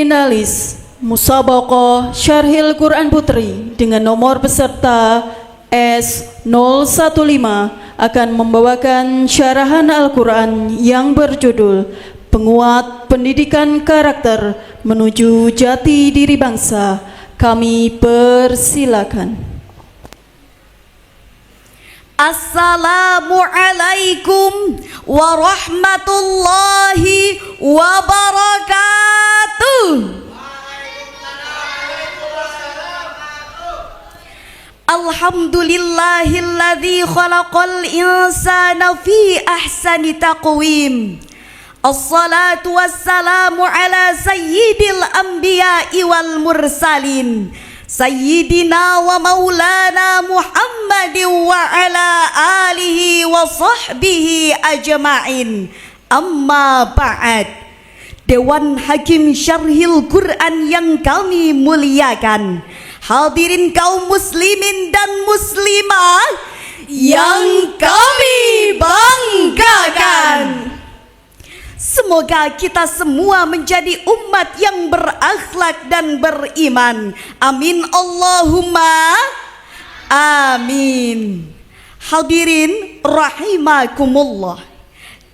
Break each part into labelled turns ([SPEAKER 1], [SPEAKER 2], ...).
[SPEAKER 1] Finalis Musabaqah Syarhil Quran Putri dengan nomor peserta S015 akan membawakan syarahan Al-Quran yang berjudul Penguat Pendidikan Karakter Menuju Jati Diri Bangsa. Kami persilakan.
[SPEAKER 2] Assalamualaikum warahmatullahi wabarakatuh. Alhamdulillahilladzi khalaqal insana fi ahsani taqwim. Assalatu wassalamu ala sayyidil anbiya'i wal mursalin Sayyidina wa maulana Muhammadin wa ala alihi wa sahbihi ajma'in. Amma ba'd. Dewan Hakim Syarhil Quran yang kami muliakan, hadirin kaum muslimin dan muslimah yang kami banggakan. Semoga kita semua menjadi umat yang berakhlak dan beriman. Amin Allahumma amin. Hadirin rahimakumullah.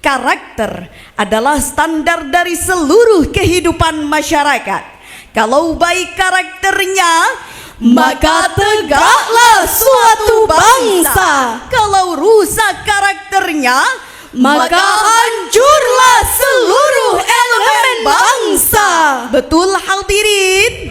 [SPEAKER 2] Karakter adalah standar dari seluruh kehidupan masyarakat. Kalau baik karakternya, maka tegaklah suatu bangsa. Kalau rusak karakternya, maka hancurlah seluruh elemen bangsa. Betul hadirin?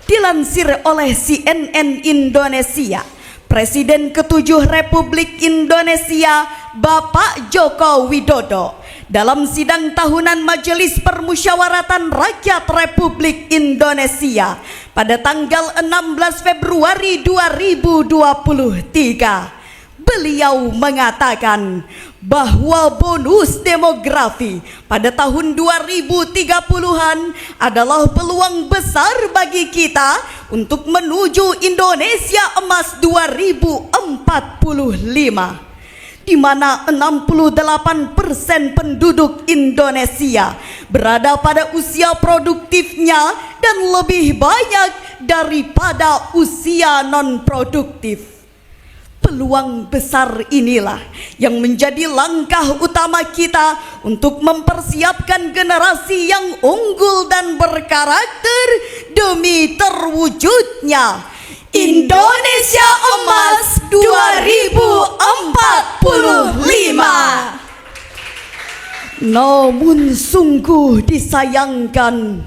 [SPEAKER 2] Dilansir oleh CNN Indonesia, Presiden ke-7 Republik Indonesia Bapak Joko Widodo dalam sidang tahunan Majelis Permusyawaratan Rakyat Republik Indonesia pada tanggal 16 Februari 2023, beliau mengatakan bahwa bonus demografi pada tahun 2030-an adalah peluang besar bagi kita untuk menuju Indonesia Emas 2045, di mana 68% penduduk Indonesia berada pada usia produktifnya dan lebih banyak daripada usia non-produktif. Peluang besar inilah yang menjadi langkah utama kita untuk mempersiapkan generasi yang unggul dan berkarakter demi terwujudnya Indonesia Emas 2045. Namun sungguh disayangkan,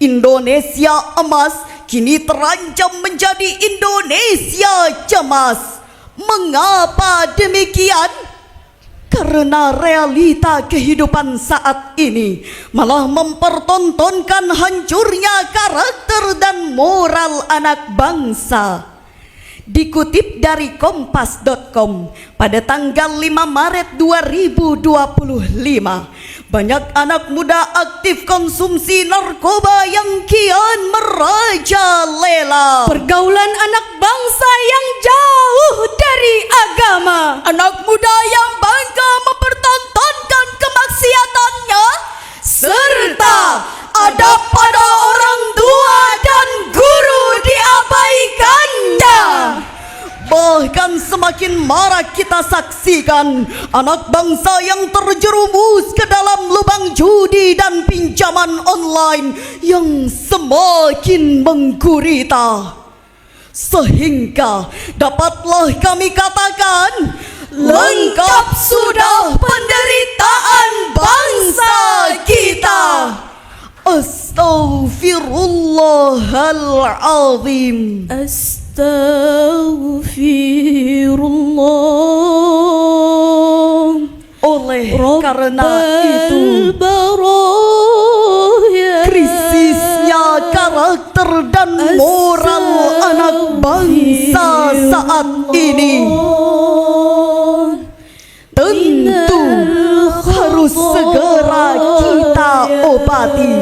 [SPEAKER 2] Indonesia Emas kini terancam menjadi Indonesia Cemas. Mengapa demikian? Karena realita kehidupan saat ini malah mempertontonkan hancurnya karakter dan moral anak bangsa. Dikutip dari kompas.com pada tanggal 5 Maret 2025, banyak anak muda aktif konsumsi narkoba yang kian merajalela. Pergaulan anak bangsa yang jauh dari agama, anak muda yang bangga mempertontonkan kemaksiatannya, serta adab pada orang tua dan guru diabaikannya. Bahkan semakin marak kita saksikan anak bangsa yang terjerumus ke dalam lubang judi dan pinjaman online yang semakin menggurita. Sehingga dapatlah kami katakan, lengkap sudah penderitaan bangsa kita. Astaghfirullahaladzim. Astaghfirullah. Oleh karena itu, krisisnya karakter dan moral anak bangsa saat ini tentu harus segera kita obati.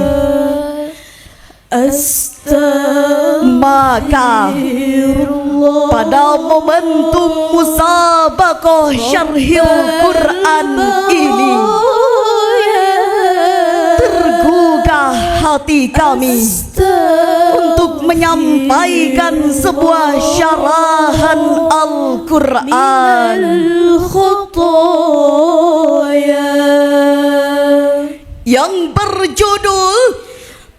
[SPEAKER 2] Maka pada momentum musabaqah syarhil Quran ini tergugah hati kami untuk menyampaikan sebuah syarahan Al-Quran yang berjudul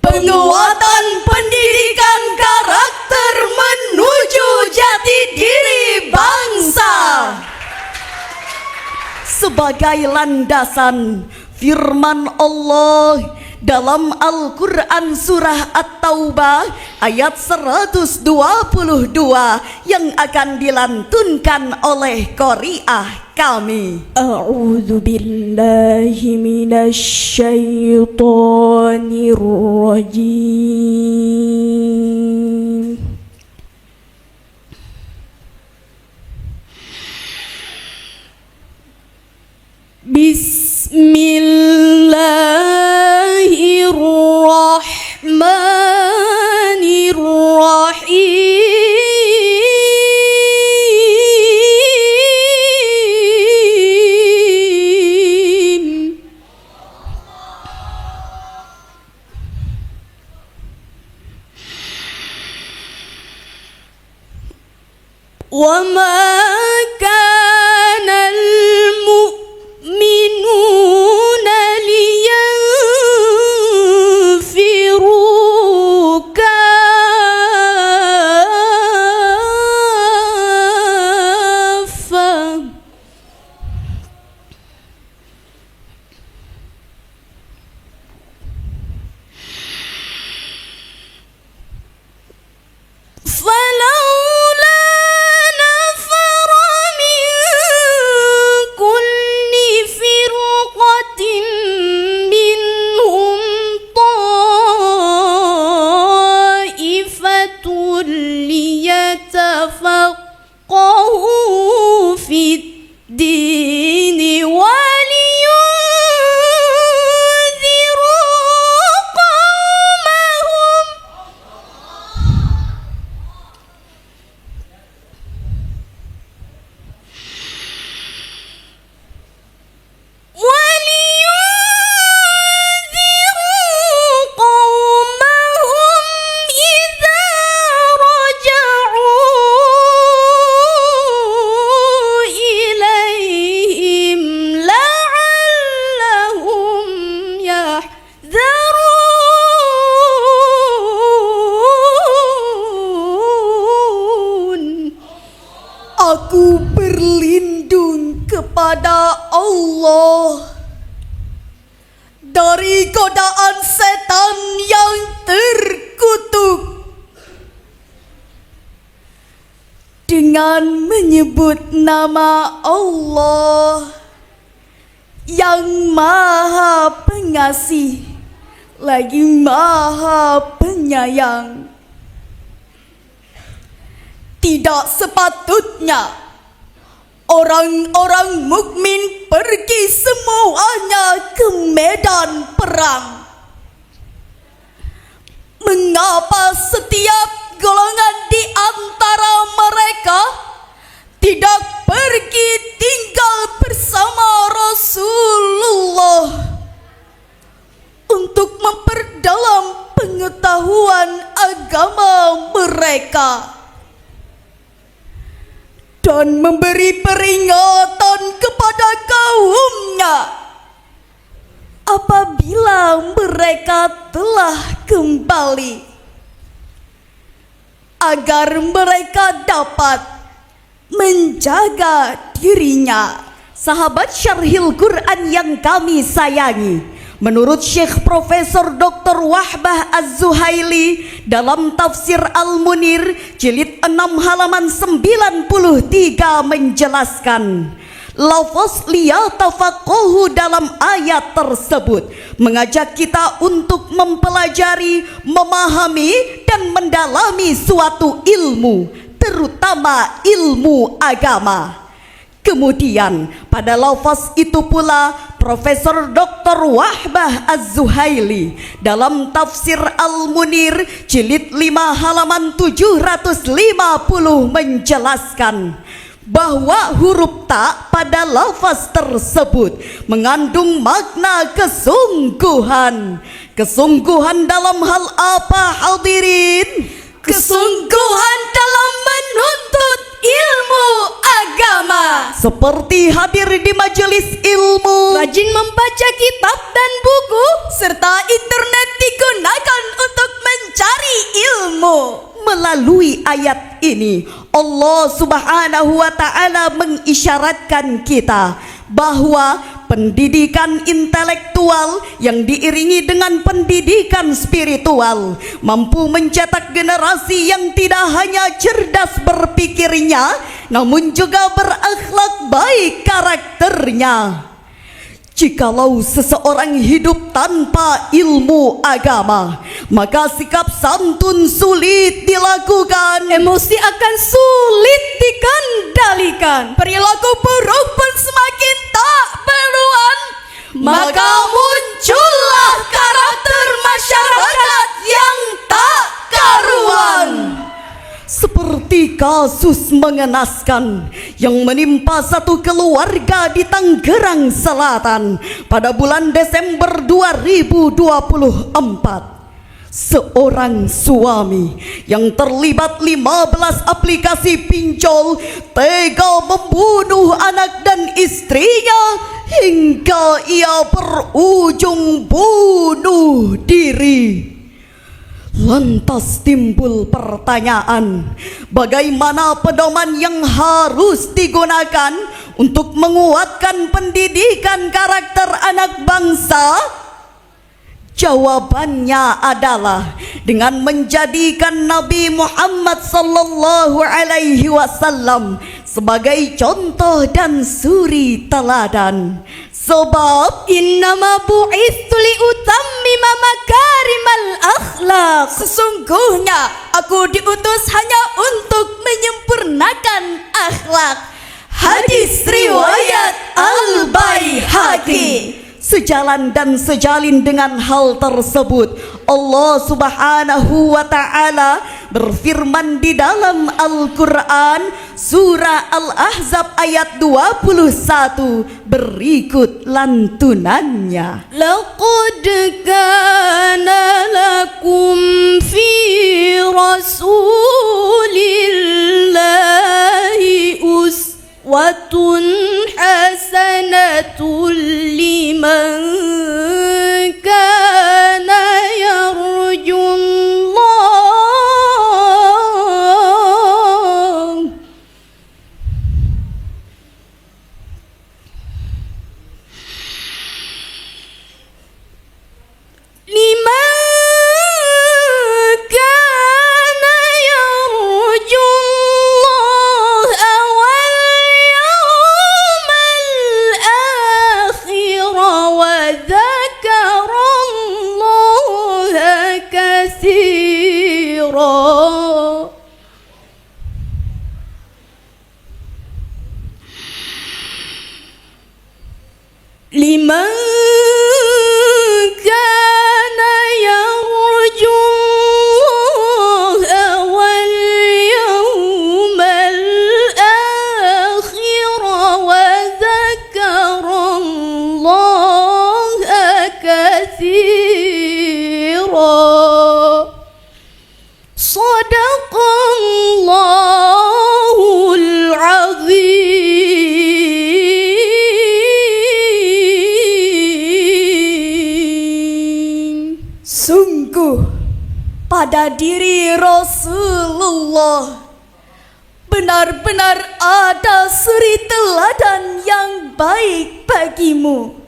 [SPEAKER 2] Penguatan Pendidikan Karakter Menuju Jati Diri Bangsa. Sebagai landasan firman Allah dalam Al-Quran Surah At-Taubah ayat 122 yang akan dilantunkan oleh qari'ah kami.
[SPEAKER 1] A'udzu billahi minasy syaithanir rajim. Bismillahirrahmanirrahim. Wa ma kana al-mu'minuna liyanfiru kaffah فلولا نفر من كل فرقة منهم طائفة ليتفقهوا في الدين ولينذروا قومهم إذا رجعوا إليهم لعلهم يحذرون.
[SPEAKER 2] Aku berlindung kepada Allah dari godaan setan yang terkutuk dengan menyebut nama Allah yang Maha Pengasih lagi Maha Penyayang. Tidak sepatutnya orang-orang mukmin pergi semuanya ke medan perang. Mengapa setiap golongan di antara mereka tidak pergi tinggal bersama Rasulullah untuk memperdalam pengetahuan agama mereka dan memberi peringatan kepada kaumnya apabila mereka telah kembali, agar mereka dapat menjaga dirinya. Sahabat Syarhil Quran yang kami sayangi, menurut Syekh Profesor Dr. Wahbah Az-Zuhaili dalam Tafsir Al-Munir jilid 6 halaman 93 menjelaskan, lafaz liyatafaqahu dalam ayat tersebut mengajak kita untuk mempelajari, memahami dan mendalami suatu ilmu, terutama ilmu agama. Kemudian pada lafaz itu pula Profesor Dr. Wahbah Az-Zuhaili dalam Tafsir Al-Munir jilid 5 halaman 750 menjelaskan bahwa huruf ta pada lafaz tersebut mengandung makna kesungguhan. Kesungguhan dalam hal apa hadirin?
[SPEAKER 3] Kesungguhan dalam menuntut ilmu agama.
[SPEAKER 2] Seperti hadir di majelis ilmu,
[SPEAKER 3] Rajin membaca kitab dan buku, serta internet digunakan untuk mencari ilmu.
[SPEAKER 2] melalui ayat ini Allah Subhanahu wa taala mengisyaratkan kita bahwa pendidikan intelektual yang diiringi dengan pendidikan spiritual mampu mencetak generasi yang tidak hanya cerdas berpikirnya namun juga berakhlak baik karakternya. Jikalau seseorang hidup tanpa ilmu agama, maka sikap santun sulit dilakukan,
[SPEAKER 3] Emosi akan sulit dikendalikan, perilaku buruk pun semakin tak berluan. Maka muncullah karakter masyarakat yang tak karuan.
[SPEAKER 2] seperti kasus mengenaskan yang menimpa satu keluarga di Tangerang Selatan pada bulan Desember 2024. Seorang suami yang terlibat 15 aplikasi pinjol tega membunuh anak dan istrinya hingga ia berujung bunuh diri. Lantas timbul pertanyaan, bagaimana pedoman yang harus digunakan untuk menguatkan pendidikan karakter anak bangsa? Jawabannya adalah dengan menjadikan Nabi Muhammad sallallahu alaihi wasallam sebagai contoh dan suri teladan. Sebab
[SPEAKER 3] Innama bu'itsu liutammima makarimal akhlak. Sesungguhnya aku diutus hanya untuk menyempurnakan akhlak. Hadis riwayat Al-Baihaqi.
[SPEAKER 2] sejalan dan sejalin dengan hal tersebut, Allah Subhanahu wa taala berfirman di dalam Al-Qur'an surah Al-Ahzab ayat 21 berikut lantunannya.
[SPEAKER 3] Laqad kana lakum fi rasulillahi uswatun hasanatun liman kana yarjullah. Liman kana yarjullaha wal yawmal akhir wa dzakarallaha katsira. Liman kana yarjullaha wal yawmal akhir wa dzakarallaha katsira. Shadaqallahul azim.
[SPEAKER 2] Sungguh pada diri Rasulullah benar-benar ada suri teladan yang baik bagimu,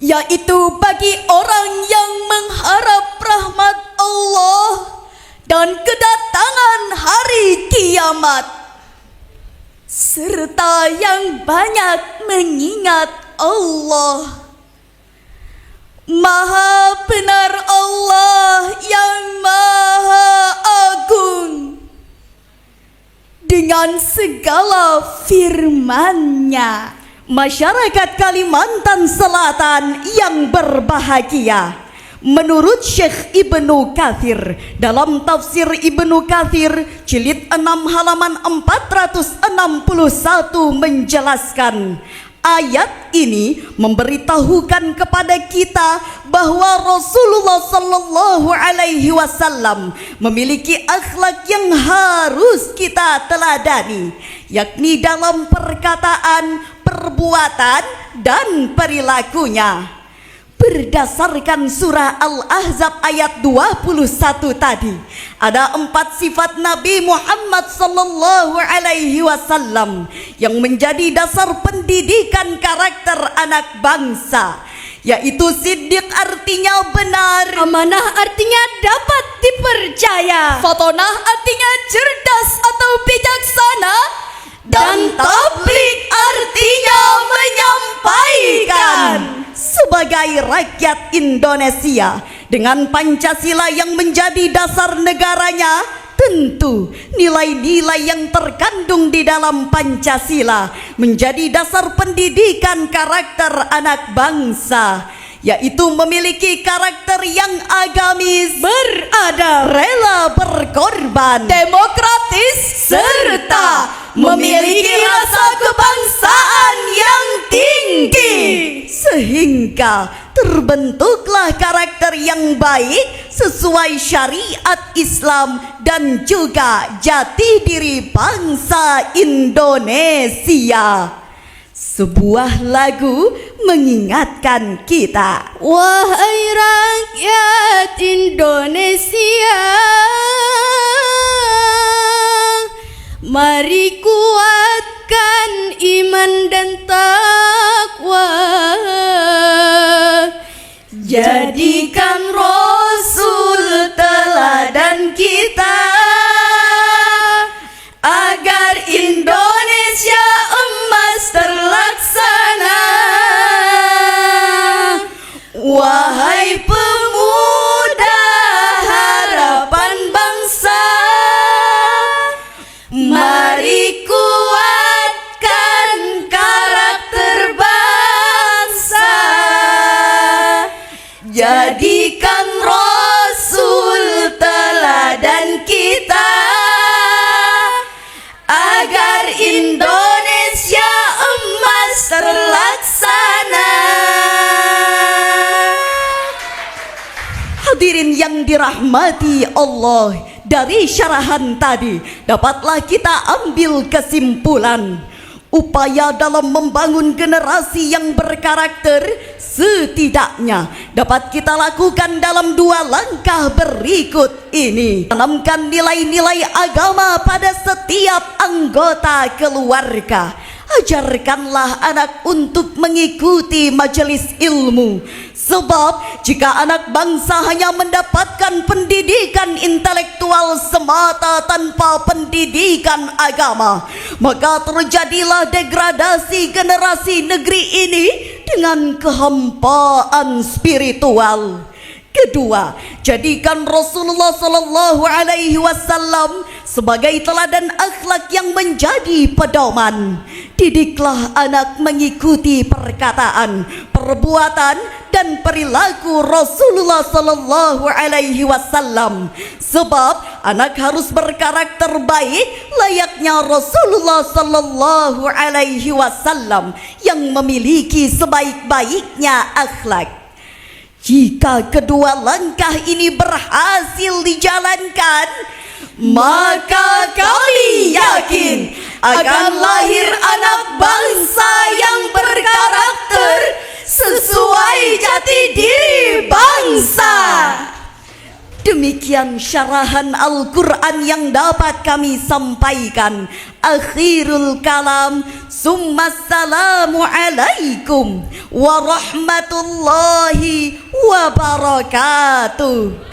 [SPEAKER 2] yaitu bagi orang yang mengharap rahmat Allah dan kedatangan hari kiamat, serta yang banyak mengingat Allah. Maha benar Allah yang maha agung dengan segala firman-Nya. Masyarakat Kalimantan Selatan yang berbahagia, menurut Syekh Ibnu Katsir dalam tafsir Ibnu Katsir jilid 6 halaman 461 menjelaskan Ayat ini memberitahukan kepada kita bahwa Rasulullah Sallallahu Alaihi Wasallam memiliki akhlak yang harus kita teladani, yakni dalam perkataan, perbuatan, dan perilakunya. Berdasarkan surah Al-Ahzab ayat 21 tadi, ada 4 sifat Nabi Muhammad Sallallahu Alaihi Wasallam yang menjadi dasar pendidikan karakter anak bangsa, yaitu siddiq artinya benar,
[SPEAKER 3] Amanah artinya dapat dipercaya, Fatonah artinya cerdas atau bijaksana, dan tablik artinya menyampaikan.
[SPEAKER 2] Sebagai rakyat Indonesia dengan Pancasila yang menjadi dasar negaranya, tentu nilai-nilai yang terkandung di dalam Pancasila menjadi dasar pendidikan karakter anak bangsa, yaitu memiliki karakter yang agamis,
[SPEAKER 3] Beradab,
[SPEAKER 2] rela berkorban,
[SPEAKER 3] demokratis, serta memiliki rasa kebangsaan yang tinggi.
[SPEAKER 2] sehingga terbentuklah karakter yang baik sesuai syariat Islam dan juga jati diri bangsa Indonesia. Sebuah lagu mengingatkan kita,
[SPEAKER 3] Wahai rakyat Indonesia, mari kuatkan iman dan takwa, jadikan Rasul teladan kita, agar Indonesia emas terlaksana. Wahai pemuda harapan bangsa, mari kuatkan karakter bangsa, jadikan Rasul teladan kita, agar Indonesia emas terlaksana.
[SPEAKER 2] hadirin yang dirahmati Allah, dari syarahan tadi dapatlah kita ambil kesimpulan, upaya dalam membangun generasi yang berkarakter setidaknya dapat kita lakukan dalam 2 langkah berikut ini. Tanamkan nilai-nilai agama pada setiap anggota keluarga. Ajarkanlah anak untuk mengikuti majelis ilmu, sebab jika anak bangsa hanya mendapatkan pendidikan intelektual semata tanpa pendidikan agama, maka terjadilah degradasi generasi negeri ini dengan kehampaan spiritual. Kedua, jadikan Rasulullah Sallallahu Alaihi Wasallam sebagai teladan akhlak yang menjadi pedoman. Didiklah anak mengikuti perkataan, perbuatan, dan perilaku Rasulullah Sallallahu Alaihi Wasallam. Sebab anak harus berkarakter baik layaknya Rasulullah Sallallahu Alaihi Wasallam yang memiliki sebaik-baiknya akhlak. Jika kedua langkah ini berhasil dijalankan, maka kami yakin akan lahir anak bangsa yang berkarakter sesuai jati diri bangsa. Demikian syarahan Al-Quran yang dapat kami sampaikan. Akhirul kalam, summassalamu alaikum warahmatullahi wabarakatuh.